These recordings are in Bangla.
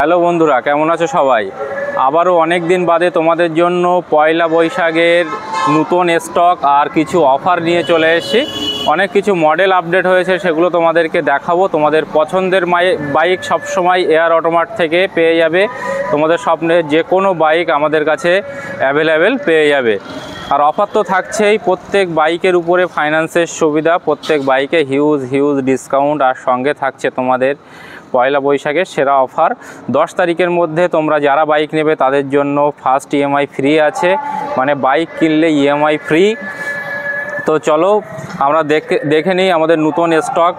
হ্যালো বন্ধুরা, কেমন আছো সবাই? আবারও অনেক দিন বাদে তোমাদের জন্য পয়লা বৈশাখের নতুন স্টক আর কিছু অফার নিয়ে চলে এসেছি। অনেক কিছু মডেল আপডেট হয়েছে, সেগুলো তোমাদেরকে দেখাবো। তোমাদের পছন্দের বাইক সবসময় এয়ার অটোমার্ট থেকে পেয়ে যাবে। তোমাদের স্বপ্নের যে কোনো বাইক আমাদের কাছে অ্যাভেলেবেল পেয়ে যাবে। আর অফার তো থাকছেই, প্রত্যেক বাইকের উপরে ফাইন্যান্সের সুবিধা, প্রত্যেক বাইকে হিউজ ডিসকাউন্ট, আর সঙ্গে থাকছে তোমাদের পয়লা বৈশাখের সেরা অফার। 10 তারিখের মধ্যে তোমরা যারা বাইক নেবে তাদের জন্য ফার্স্ট ইএমআই ফ্রি আছে, মানে বাইক কিনলে ইএমআই ফ্রি। তো চলো আমরা দেখে নিই আমাদের নতুন স্টক।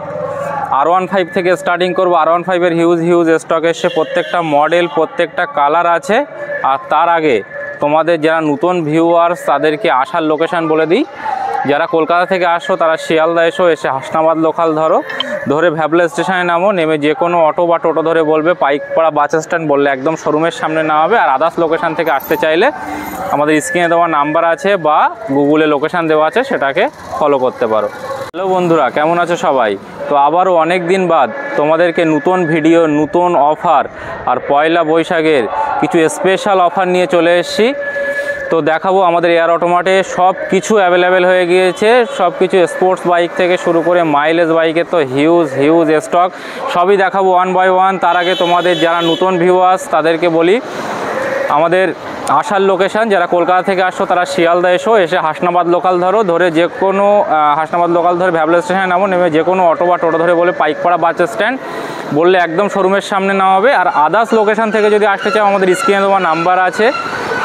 R15 থেকে স্টার্টিং করবো। R15-এর হিউজ স্টক এসে, প্রত্যেকটা মডেল, প্রত্যেকটা কালার আছে। আর তার আগে তোমাদের যারা নতুন ভিউয়ার্স তাদেরকে আসার লোকেশান বলে দিই। যারা কলকাতা থেকে আসো তারা শিয়ালদা এসে হাসনাবাদ লোকাল ধরে ভ্যাবলা স্টেশনে নামো। নেমে যে কোনো অটো বা টোটো ধরে বলবে পাইকপাড়া বাস স্ট্যান্ড বললে একদম শোরুমের সামনে নামাবে। আর আদার্স লোকেশান থেকে আসতে চাইলে আমাদের স্ক্রিনে দেওয়া নাম্বার আছে বা গুগলে লোকেশান দেওয়া আছে, সেটাকে ফলো করতে পারো। হ্যালো বন্ধুরা, কেমন আছো সবাই? তো আবারও অনেক দিন বাদ তোমাদেরকে নতুন ভিডিও, নতুন অফার আর পয়লা বৈশাখের কিছু স্পেশাল অফার নিয়ে চলে এসেছি। তো দেখাবো আমাদের এয়ার অটোমার্টে সব কিছু অ্যাভেলেবেল হয়ে গিয়েছে। সব কিছু স্পোর্টস বাইক থেকে শুরু করে মাইলেজ বাইকের তো হিউজ স্টক, সবই দেখাবো ওয়ান বাই ওয়ান। তার আগে তোমাদের যারা নতুন ভিউয়ার্স তাদেরকে বলি আমাদের আসার লোকেশান। যারা কলকাতা থেকে আসো তারা শিয়ালদা এসে হাসনাবাদ লোকাল ধরে যে কোনো হাসনাবাদ লোকাল ধরে ভ্যাবলা স্টেশনে নামো। নেমে যে কোনো অটো বা টোটো ধরে বলে পাইকপাড়া বাস স্ট্যান্ড বললে একদম শোরুমের সামনে নামাবে। আর আদার্স লোকেশান থেকে যদি আসতে চাও আমাদের স্ক্রিনে দেওয়া নাম্বার আছে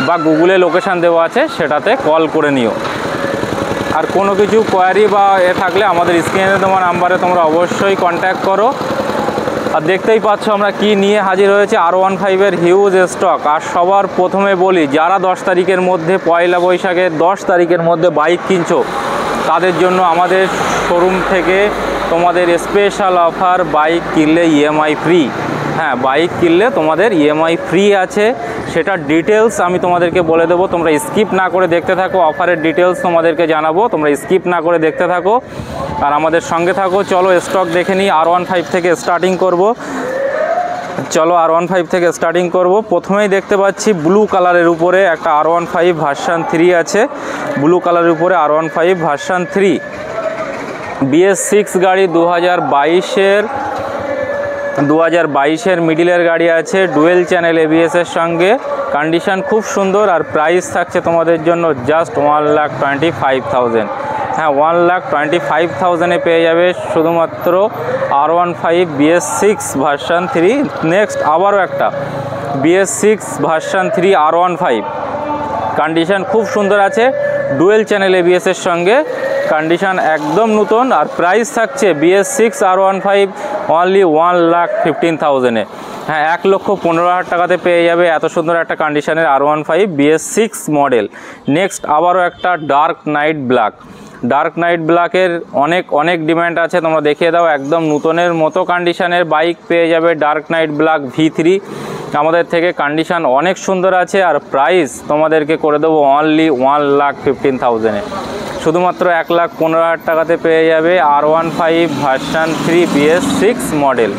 বা গুগলে লোকেশান দেওয়া আছে, সেটাতে কল করে নিও। আর কোনো কিছু কোয়ারি বা থাকলে আমাদের স্ক্রিনে দেওয়া নাম্বারে তোমরা অবশ্যই কন্ট্যাক্ট করো। আর দেখতেই পাচ্ছ আমরা কি নিয়ে হাজির হয়েছে, R15-এর হিউজ স্টক। আর সবার প্রথমে বলি, যারা 10 তারিখের মধ্যে, পয়লা বৈশাখের 10 তারিখের মধ্যে বাইক কিনছো তাদের জন্য আমাদের শোরুম থেকে তোমাদের স্পেশাল অফার, বাইক কিনলে ইএমআই ফ্রি। হ্যাঁ, বাইক কিনলে তোমাদের ইএমআই ফ্রি আছে। সেটার ডিটেলস আমি তোমাদেরকে বলে দেবো, তোমরা স্কিপ না করে দেখতে থাকো। অফারের ডিটেলস তোমাদেরকে জানাবো, তোমরা স্কিপ না করে দেখতে থাকো আর আমাদের সঙ্গে থাকো। চলো স্টক দেখে নিই। R15 থেকে স্টার্টিং করব। প্রথমেই দেখতে পাচ্ছি ব্লু কালারের উপরে একটা R15 ভার্সন 3 আছে। ব্লু কালারের উপরে R15 ভার্সন 3 BS6 গাড়ি, 2022-এর মিডিলের গাড়ি আছে। ডুয়েল চ্যানেল ABS-এর সঙ্গে, কন্ডিশন খুব সুন্দর। আর প্রাইস থাকছে তোমাদের জন্য জাস্ট 1,25,000। হ্যাঁ, 1,25,000-এ পেয়ে যাবে শুধুমাত্র R15 BS6 ভার্সন 3। নেক্সট আবারও একটা BS6 ভার্সন 3 R15, কন্ডিশন খুব সুন্দর আছে। ডুয়েল চ্যানেল ABS-এর সঙ্গে, কন্ডিশন একদম নতুন। আর প্রাইস থাকছে BS6 R15 অনলি 1,15,000-এ। হ্যাঁ, 1,15,000 টাকাতে পেয়ে যাবে এত সুন্দর একটা কন্ডিশনের R15 BS6 মডেল। নেক্সট আবারও একটা ডার্ক নাইট ব্ল্যাকের অনেক ডিমান্ড আছে। তোমরা দেখিয়ে দাও, একদম নতুনের মতো কন্ডিশনের বাইক পেয়ে যাবে ডার্ক নাইট ব্ল্যাক V3 আমাদের থেকে। কন্ডিশন অনেক সুন্দর আছে। আর প্রাইস তোমাদেরকে করে দেবো অনলি 1,15,000-এ। শুধুমাত্র 1,15,000 টাকাতে পেয়ে যাবে R15 version 3 BS6 model.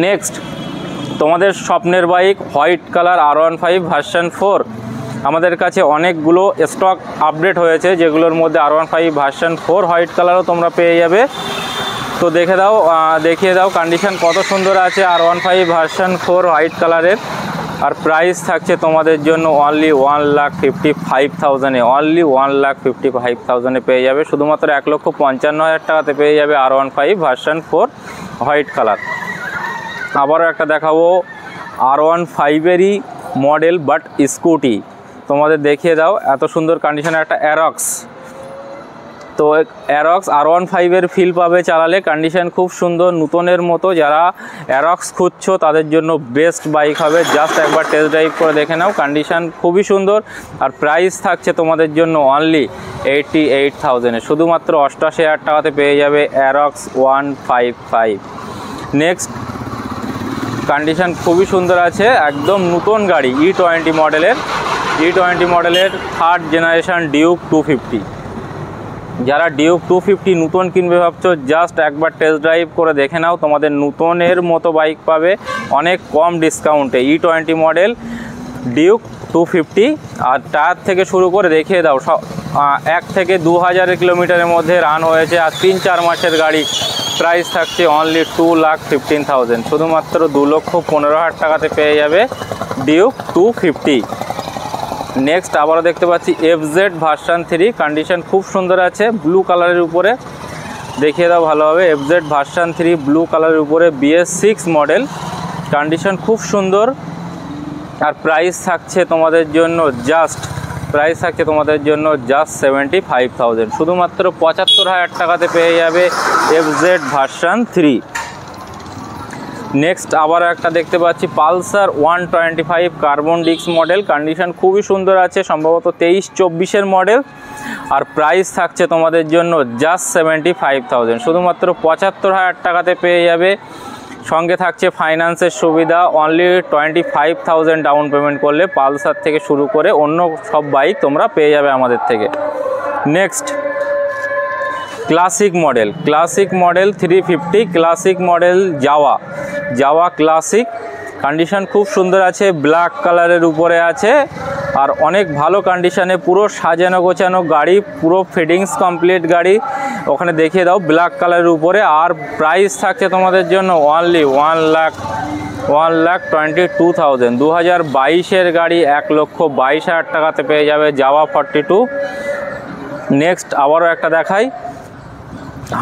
Next তোমাদের স্বপ্নের bike white colour R15 version 4। আমাদের কাছে অনেকগুলো স্টক আপডেট হয়েছে, যেগুলোর মধ্যে R15 ভার্সন 4 হোয়াইট কালারও তোমরা পেয়ে যাবে। তো দেখিয়ে দাও কন্ডিশন কত সুন্দর আছে R15 ভার্সন 4 হোয়াইট কালারের। আর প্রাইস থাকছে তোমাদের জন্য অনলি 1,55,000-এ। অনলি 1,55,000-এ পেয়ে যাবে। শুধুমাত্র 1,55,000 টাকাতে পেয়ে যাবে R15 ভার্সন 4 হোয়াইট কালার। আবারও একটা দেখাবো R15-এরই মডেল বাট স্কুটি। তোমাদের দেখিয়ে দাও, এত সুন্দর কন্ডিশনের একটা অ্যারক্স। তো অ্যারক্স R15-এর ফিল পাবে চালালে, কন্ডিশন খুব সুন্দর নতুনের মতো। যারা অ্যারক্স খুঁজছো তাদের জন্য বেস্ট বাইক হবে। জাস্ট একবার টেস্ট ড্রাইভ করে দেখে নাও, কন্ডিশন খুবই সুন্দর। আর প্রাইস থাকছে তোমাদের জন্য অনলি 88,000-এ। শুধুমাত্র 88,000 টাকাতে পেয়ে যাবে অ্যারক্স 155। নেক্সট কন্ডিশন খুবই সুন্দর আছে, একদম নতুন গাড়ি E20 মডেলের 3rd জেনারেশন ডিউক 250। যারা ডিউক 250 নতুন কিনবে ভাবছো, জাস্ট একবার টেস্ট ড্রাইভ করে দেখে নাও, তোমাদের নতুনের মতো বাইক পাবে অনেক কম ডিসকাউন্টে। E20 মডেল ডিউক 250, আর টায়ার থেকে শুরু করে দেখিয়ে দাও, 1 থেকে 2000 কিলোমিটারের মধ্যে রান হয়েছে, আর 3-4 মাসের গাড়ি। প্রাইস থাকছে অনলি 2,15,000, শুধুমাত্র 2,15,000 টাকাতে পেয়ে যাবে ডিউক 250। নেক্সট আবারও দেখতে পাচ্ছি FZ ভার্সন 3, কন্ডিশন খুব সুন্দর আছে, ব্লু কালারের উপরে দেখিয়ে দাও ভালোভাবে। FZ ভার্সন 3 ব্লু কালারের উপরে BS6 মডেল, কন্ডিশন খুব সুন্দর। আর প্রাইস থাকছে তোমাদের জন্য জাস্ট 75,000, শুধুমাত্র 75,000 টাকাতে পেয়ে যাবে FZ ভার্সন 3। নেক্সট আবারও একটা দেখতে পাচ্ছি Pulsar 125 carbon disk model, condition খুবই সুন্দর আছে, সম্ভবত 23-24-এর মডেল। আর প্রাইস থাকছে তোমাদের জন্য জাস্ট 75,000, শুধুমাত্র 75,000 টাকাতে পেয়ে যাবে। সঙ্গে থাকছে ফাইন্যান্সের সুবিধা, অনলি 25,000 ডাউন পেমেন্ট করলে পালসার থেকে শুরু করে অন্য সব বাইক তোমরা পেয়ে যাবে আমাদের থেকে। Next classic model 350, classic model Jawa classic, condition খুব সুন্দর আছে, ব্ল্যাক কালারের উপরে আছে, আর অনেক ভালো কন্ডিশনে, পুরো সাজানো গোছানো গাড়ি, পুরো ফিটিংস কমপ্লিট গাড়ি, ওখানে দেখিয়ে দাও ব্ল্যাক কালারের উপরে। আর প্রাইস থাকছে তোমাদের জন্য অনলি 1,22,000, 2022-এর গাড়ি 1,22,000 টাকাতে পেয়ে যাবে জাওয়া 42। নেক্সট আবারও একটা দেখাই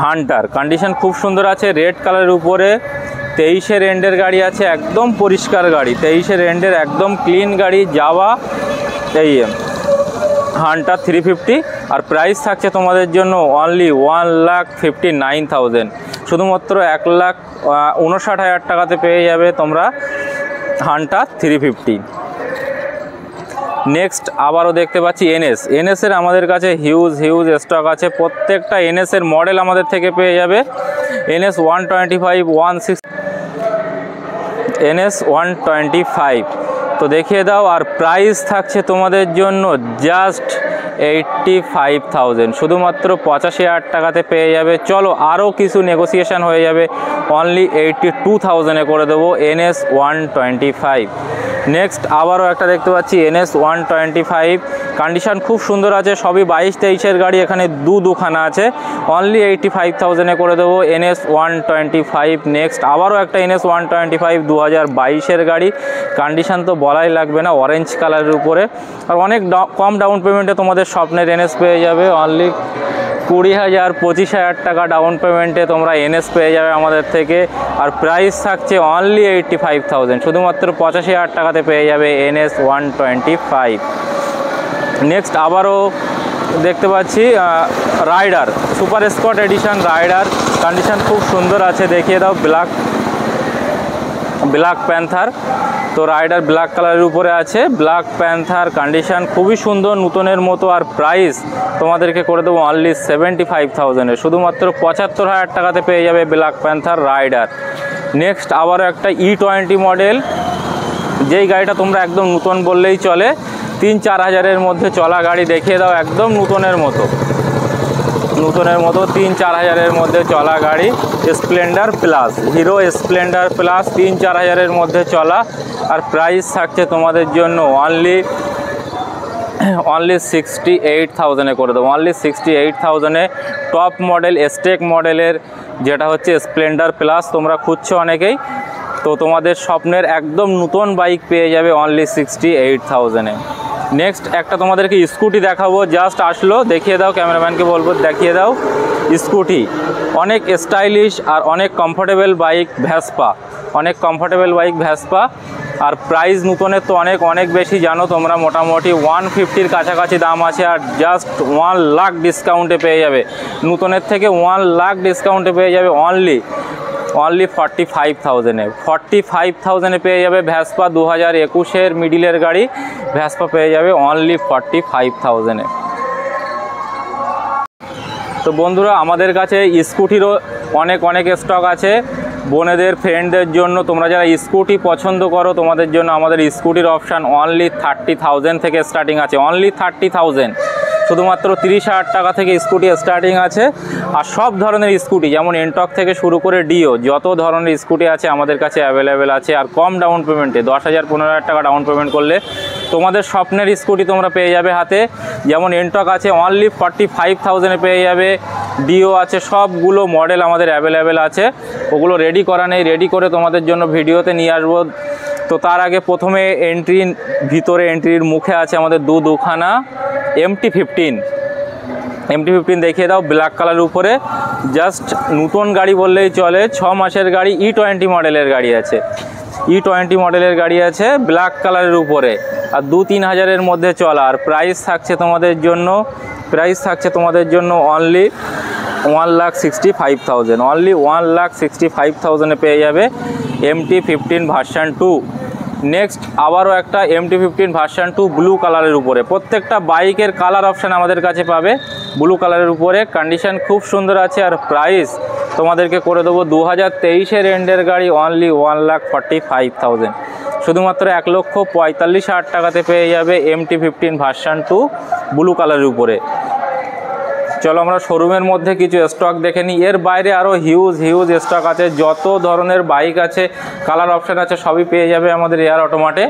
হান্টার, কন্ডিশন খুব সুন্দর আছে, রেড কালারের উপরে, 23-এর এন্ডের গাড়ি আছে, একদম পরিষ্কার গাড়ি, 23-এর এন্ডের একদম ক্লিন গাড়ি, জাওয়া হান্টার 350। আর প্রাইস থাকছে তোমাদের জন্য অনলি 1,59,000, শুধুমাত্র 1,59,000 টাকাতে পেয়ে যাবে তোমরা হান্টার 350। নেক্সট আবারও দেখতে পাচ্ছি এনএসের আমাদের কাছে হিউজ স্টক আছে, প্রত্যেকটা এনএসের মডেল আমাদের থেকে পেয়ে যাবে। NS 125 তো দেখিয়ে দাও। আর প্রাইস থাকছে তোমাদের জন্য জাস্ট 85,000, শুধুমাত্র 85,000 টাকাতে পেয়ে যাবে। চলো আরও কিছু নেগোসিয়েশন হয়ে যাবে, অনলি 82,000-এ করে দেবো NS 125। নেক্সট আবারও একটা দেখতে পাচ্ছি NS 125, কন্ডিশন খুব সুন্দর আছে, সবই 22-23-এর গাড়ি, এখানে দুখানা আছে, অনলি 85,000-এ করে দেবো NS 125। নেক্সট আবারও একটা NS 125 2022-এর গাড়ি, কন্ডিশন তো বলাই লাগবে না, অরেঞ্জ কালারের উপরে, আর অনেক কম ডাউন পেমেন্টে তোমাদের স্বপ্নের NS পেয়ে যাবে, অনলি 20,000-25,000 টাকা ডাউন পেমেন্টে তোমরা NS পেয়ে যাবে আমাদের থেকে। আর প্রাইস থাকছে অনলি 85,000, শুধুমাত্র 85,000 টাকাতে পেয়ে যাবে NS 125। নেক্সট আবারও দেখতে পাচ্ছি rider super spot edition rider, condition খুব সুন্দর আছে, দেখিয়ে দাও ব্ল্যাক প্যান্থার। তো রাইডার ব্ল্যাক কালারের উপরে আছে, ব্ল্যাক প্যান্থার, কন্ডিশন খুবই সুন্দর নতুনের মতো। আর প্রাইস তোমাদেরকে করে দেবো অনলি 75,000-এ, শুধুমাত্র 75,000 টাকাতে পেয়ে যাবে ব্ল্যাক প্যান্থার রাইডার। নেক্সট আবারও একটা E20 মডেল, যেই গাড়িটা তোমরা একদম নতুন বললেই চলে, 3-4 হাজারের মধ্যে চলা গাড়ি, দেখিয়ে দাও একদম নতুনের মতো 3-4 হাজারের মধ্যে চলা গাড়ি, Splendor plus, hero Splendor plus, 3-4 হাজারের মধ্যে চলা। আর প্রাইস থাকছে তোমাদের জন্য অনলি 68,000-এ করে দেবো, অনলি 68,000-এ। টপ মডেল স্টেক মডেলের যেটা হচ্ছে স্প্লেন্ডার প্লাস তোমরা খুঁজছো অনেকেই, তো তোমাদের স্বপ্নের একদম নতুন বাইক পেয়ে যাবে অনলি 68,000-এ। নেক্সট একটা তোমাদেরকে স্কুটি দেখাবো, জাস্ট আসলো, দেখিয়ে দাও, ক্যামেরাম্যানকে বলবো দেখিয়ে দাও। স্কুটি অনেক স্টাইলিশ আর অনেক কমফোর্টেবল বাইক, ভ্যাসপা, আর প্রাইস নতুনের তো অনেক বেশি জানো তোমরা, মোটামুটি 150-র কাছাকাছি দাম আছে, আর জাস্ট 1 লাখ ডিসকাউন্টে পেয়ে যাবে, নতুনের থেকে 1 লাখ ডিসকাউন্টে পেয়ে যাবে অনলি 45,000-এ পেয়ে যাবে ভ্যাসপা। 2021-এর মিডিলের গাড়ি ভ্যাসপা পেয়ে যাবে অনলি 45,000-এ। তো বন্ধুরা আমাদের কাছে স্কুটিরও অনেক স্টক আছে, বোনেদের ফ্রেন্ডদের জন্য, তোমরা যারা স্কুটি পছন্দ করো তোমাদের জন্য আমাদের স্কুটির অপশান অনলি 30,000 থেকে স্টার্টিং আছে, অনলি 30,000। শুধুমাত্র 30,000 টাকা থেকে স্কুটি স্টার্টিং আছে। আর সব ধরনের স্কুটি যেমন এনটক থেকে শুরু করে ডিও যত ধরনের স্কুটি আছে আমাদের কাছে অ্যাভেলেবেল আছে। আর কম ডাউন পেমেন্টে 10,000 15,000 টাকা ডাউন পেমেন্ট করলে তোমাদের স্বপ্নের স্কুটি তোমরা পেয়ে যাবে হাতে। যেমন এনটক আছে অনলি 45,000-এ পেয়ে যাবে, ডিও আছে, সবগুলো মডেল আমাদের অ্যাভেলেবেল আছে। ওগুলো রেডি করা নেই, রেডি করে তোমাদের জন্য ভিডিওতে নিয়ে আসবো। তো তার আগে প্রথমে ভিতরে এন্ট্রির মুখে আছে আমাদের দুখানা MT-15 দেখিয়ে দাও, ব্ল্যাক কালারের উপরে। জাস্ট নতুন গাড়ি বললেই চলে, 6 মাসের গাড়ি, E20 মডেলের গাড়ি আছে, E20 মডেলের গাড়ি আছে ব্ল্যাক কালারের উপরে। আর 2-3 হাজারের মধ্যে চলা। আর প্রাইস থাকছে তোমাদের জন্য অনলি 1,65,000, অনলি 1,65,000-এ পেয়ে যাবে MT-15 ভার্সন 2। নেক্সট আবারও একটা MT-15 ভার্সন 2 ব্লু কালারের উপরে। প্রত্যেকটা বাইকের কালার অপশান আমাদের কাছে পাবে ব্লু কালারের উপরে। কন্ডিশন খুব সুন্দর আছে। আর প্রাইস তোমাদেরকে করে দেবো 2023-এর এন্ডের গাড়ি অনলি 1,45,000, শুধুমাত্র 1,45,000 টাকাতে পেয়ে যাবে MT-15 ভার্সন 2 ব্লু কালারের উপরে। চলো আমরা শোরুমের মধ্যে কিছু স্টক দেখে নিই। এর বাইরে আরও হিউজ স্টক আছে, যত ধরনের বাইক আছে, কালার অপশান আছে, সবই পেয়ে যাবে আমাদের এয়ার অটোমার্টে।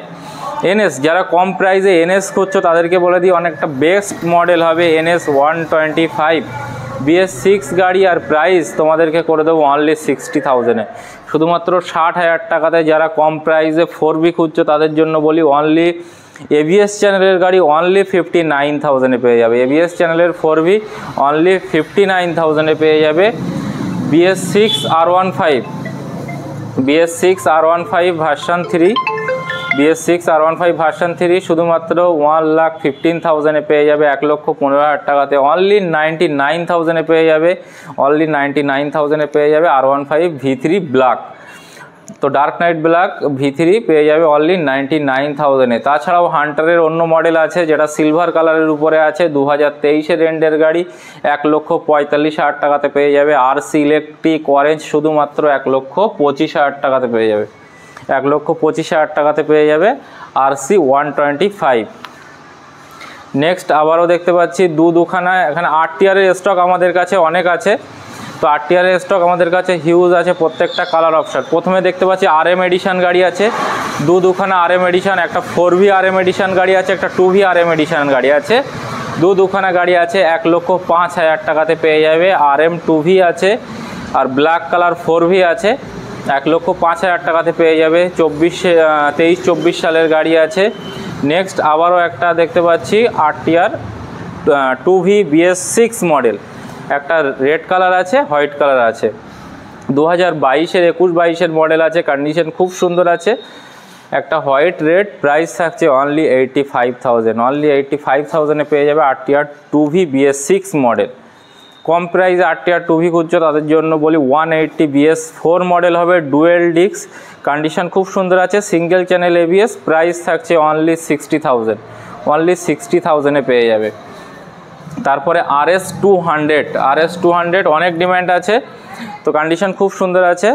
NS যারা কম প্রাইসে NS খুঁজছো তাদেরকে বলে দিই অনেকটা বেস্ট মডেল হবে NS 125 BS6 গাড়ি। আর প্রাইস তোমাদেরকে করে দেবো অনলি 60,000-এ, শুধুমাত্র 60,000 টাকাতে। যারা কম প্রাইসে 4B খুঁজছো তাদের জন্য বলি অনলি ABS চ্যানেলের গাড়ি অনলি 59,000-এ পেয়ে যাবে। ABS চ্যানেলের 4B অনলি 59,000-এ পেয়ে যাবে। BS6 R15 ভার্সন 3 শুধুমাত্র 1,15,000-এ পেয়ে যাবে, 1,15,000 টাকাতে। অনলি 99,000-এ পেয়ে যাবে, R15 V3 ব্ল্যাক। তো ডার্ক নাইট ব্ল্যাক V3 পেয়ে যাবে অনলি 99,000-এ। তাছাড়াও হান্টারের অন্য মডেল আছে যেটা সিলভার কালারের উপরে আছে, 2023-এর এন্ডের গাড়ি, 1,45,000 টাকাতে পেয়ে যাবে। RC ইলেকট্রিক অরেঞ্জ শুধুমাত্র 1,25,000 টাকাতে পেয়ে যাবে, 1,25,000 টাকাতে পেয়ে যাবে RC 125। নেক্সট আবারও দেখতে পাচ্ছি দুখানা এখানে RTR-এর স্টক আমাদের কাছে অনেক আছে। তো RTR-এর স্টক আমাদের কাছে হিউজ আছে, প্রত্যেকটা কালার অপশান। প্রথমে দেখতে পাচ্ছি RM এডিশন গাড়ি আছে, দুখানা RM এডিশন, একটা 4V RM এডিশন গাড়ি আছে, একটা 2V RM এডিশন গাড়ি আছে। দুখানা গাড়ি আছে, 1,05,000 টাকাতে পেয়ে যাবে। RM 2V আছে আর ব্ল্যাক কালার 4V আছে, 1,05,000 টাকাতে পেয়ে যাবে। 23-24 সালের গাড়ি আছে। নেক্সট আবারও একটা দেখতে পাচ্ছি RTR 2V BS6 মডেল, একটা রেড কালার আছে, হোয়াইট কালার আছে, 2022-এর মডেল আছে। কন্ডিশন খুব সুন্দর আছে, একটা হোয়াইট রেড। প্রাইস থাকছে অনলি 85,000, অনলি 85,000-এ পেয়ে যাবে RTR 2V BS6 মডেল। কম প্রাইসে RTR 2V খুঁজছো তাদের জন্য বলি 180 BS4 মডেল হবে, ডুয়েল ডিস্ক। কন্ডিশন খুব সুন্দর আছে, সিঙ্গেল চ্যানেল ABS। প্রাইস থাকছে অনলি 60,000, অনলি 60,000-এ পেয়ে যাবে। তারপরে RS 200 অনেক ডিমান্ড আছে, তো কন্ডিশন খুব সুন্দর আছে।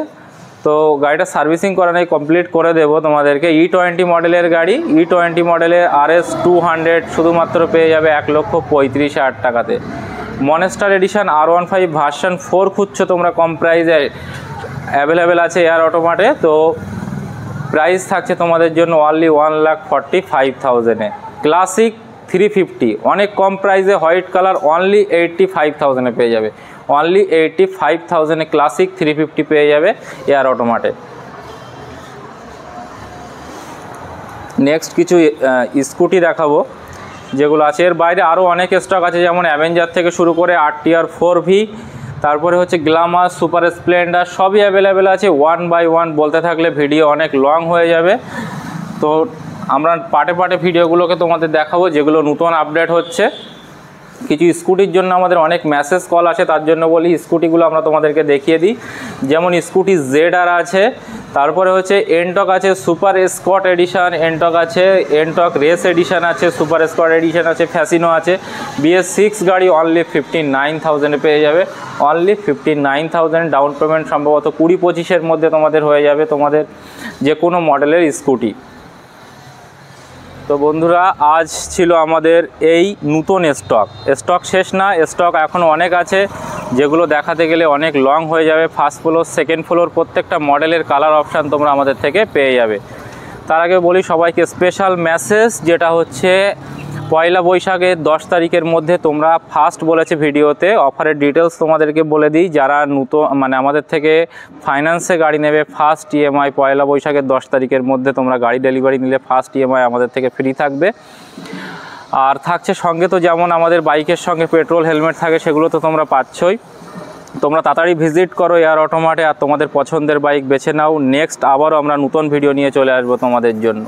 তো গাড়িটা সার্ভিসিং করা নেই, কমপ্লিট করে দেবো তোমাদেরকে। E20 মডেলের গাড়ি, E20 মডেলের RS 200 শুধুমাত্র পেয়ে যাবে 1,35,000 টাকাতে। মনস্টার এডিশন R15 ভার্সন 4 খুঁজছো তোমরা কম প্রাইসে, অ্যাভেলেবেল আছে এয়ার অটোমার্টে। তো প্রাইস থাকছে তোমাদের জন্য অনলি 1,45,000-এ। ক্লাসিক 350 অনেক কম প্রাইসে, হোয়াইট কালার, অনলি 85,000-এ পেয়ে যাবে, অনলি 85,000-এ ক্লাসিক 350 পেয়ে যাবে এয়ার অটোমার্টে। নেক্সট কিছু স্কুটি দেখাবো যেগুলো আছে। এর বাইরে আরও অনেক স্টক আছে, যেমন অ্যাভেঞ্জার থেকে শুরু করে RTR 4V, তারপরে হচ্ছে গ্ল্যামার, সুপার স্প্লেন্ডার, সবই অ্যাভেলেবেল আছে। 1 বাই 1 বলতে থাকলে ভিডিও অনেক লং হয়ে যাবে, তো আমরা পার্টে ভিডিওগুলোকে তোমাদের দেখাবো যেগুলো নতুন আপডেট হচ্ছে। কিছু স্কুটির জন্য আমাদের অনেক মেসেজ কল আছে, তার জন্য বলি স্কুটিগুলো আমরা তোমাদেরকে দেখিয়ে দিই। যেমন স্কুটি ZR আছে, তারপরে হচ্ছে এনটক আছে, সুপার স্কট এডিশন এনটক আছে, এনটক রেস এডিশন আছে, সুপার স্কট এডিশন আছে, ফ্যাসিনো আছে। BS6 গাড়ি অনলি 59,000-এ পেয়ে যাবে, অনলি 59,000। ডাউন পেমেন্ট সম্ভবত 20-25-এর মধ্যে তোমাদের হয়ে যাবে তোমাদের যে কোনো মডেলের স্কুটি। তো বন্ধুরা, আজ ছিল আমাদের এই নতুন স্টক শেষ না, স্টক এখনও অনেক আছে, যেগুলো দেখাতে গেলে অনেক লং হয়ে যাবে। ফার্স্ট ফ্লোর, সেকেন্ড ফ্লোর প্রত্যেকটা মডেলের কালার অপশান তোমরা আমাদের থেকে পেয়ে যাবে। তার আগে বলি সবাইকে স্পেশাল মেসেজ, যেটা হচ্ছে পয়লা বৈশাখের 10 তারিখের মধ্যে তোমরা ফার্স্ট বলেছে ভিডিওতে অফারের ডিটেলস তোমাদেরকে বলে দিই। যারা নতুন মানে আমাদের থেকে ফাইন্যান্সে গাড়ি নেবে, ফার্স্ট ইএমআই পয়লা বৈশাখের 10 তারিখের মধ্যে তোমরা গাড়ি ডেলিভারি নিলে ফার্স্ট ইএমআই আমাদের থেকে ফ্রি থাকবে। আর থাকছে সঙ্গে তো যেমন আমাদের বাইকের সঙ্গে পেট্রোল হেলমেট থাকে, সেগুলো তো তোমরা পাচ্ছই। তোমরা তাড়াতাড়ি ভিজিট করো এয়ার অটোমার্টে আর তোমাদের পছন্দের বাইক বেছে নাও। নেক্সট আবারও আমরা নতুন ভিডিও নিয়ে চলে আসবো তোমাদের জন্য।